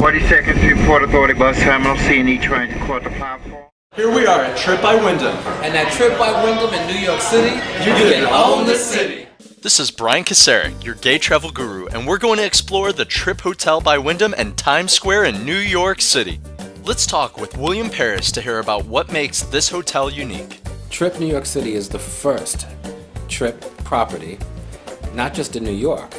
40 seconds before the Authority bus terminal, C&E train to cross the platform. Here we are at TRYP by Wyndham. And at TRYP by Wyndham in New York City, you can own the city. This is Brian Kasarik, your gay travel guru, and we're going to explore the TRYP Hotel by Wyndham and Times Square in New York City. Let's talk with William Paris to hear about what makes this hotel unique. TRYP New York City is the first TRYP property, not just in New York,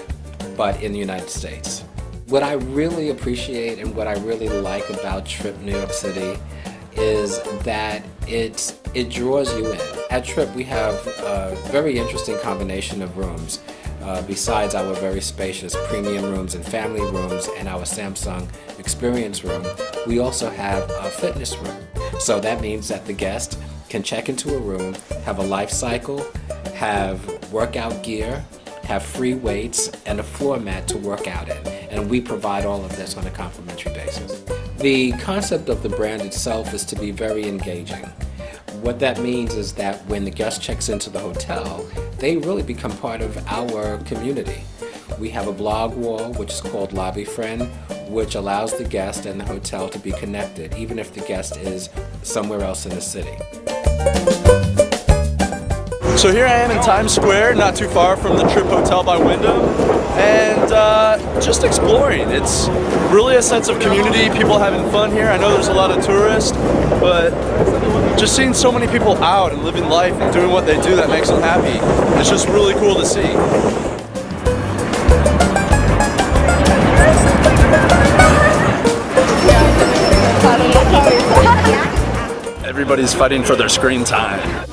but in the United States. What I really appreciate and what I really like about TRYP New York City is that it draws you in. At TRYP we have a very interesting combination of rooms. Besides our very spacious premium rooms and family rooms and our Samsung experience room, we also have a fitness room. So that means that the guest can check into a room, have a life cycle, have workout gear, have free weights, and a floor mat to work out in. And we provide all of this on a complimentary basis. The concept of the brand itself is to be very engaging. What that means is that when the guest checks into the hotel, they really become part of our community. We have a blog wall, which is called Lobby Friend, which allows the guest and the hotel to be connected, even if the guest is somewhere else in the city. So here I am in Times Square, not too far from the TRYP Hotel by Wyndham, and just exploring. It's really a sense of community, people having fun here. I know there's a lot of tourists, but just seeing so many people out and living life and doing what they do that makes them happy, it's just really cool to see. Everybody's fighting for their screen time.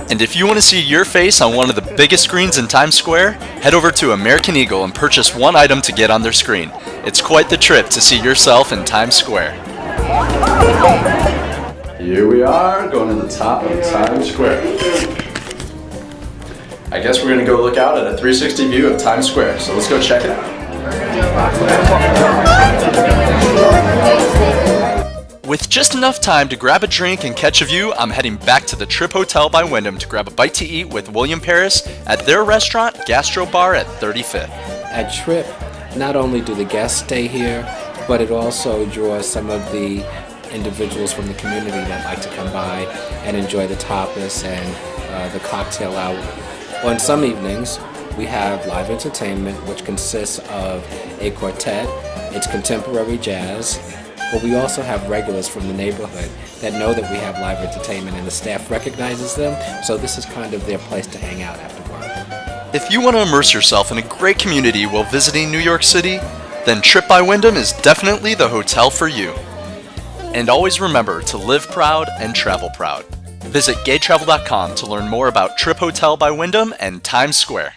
And if you want to see your face on one of the biggest screens in Times Square, head over to American Eagle and purchase one item to get on their screen. It's quite the trip to see yourself in Times Square. Here we are, going to the top of Times Square. I guess we're going to go look out at a 360 view of Times Square, so let's go check it out. With just enough time to grab a drink and catch a view, I'm heading back to the TRYP Hotel by Wyndham to grab a bite to eat with William Paris at their restaurant, Gastro Bar at 35th. At TRYP, not only do the guests stay here, but it also draws some of the individuals from the community that like to come by and enjoy the tapas and the cocktail hour. On some evenings, we have live entertainment, which consists of a quartet. It's contemporary jazz, but we also have regulars from the neighborhood that know that we have live entertainment and the staff recognizes them, so this is kind of their place to hang out after work. If you want to immerse yourself in a great community while visiting New York City, then TRYP by Wyndham is definitely the hotel for you. And always remember to live proud and travel proud. Visit gaytravel.com to learn more about TRYP Hotel by Wyndham and Times Square.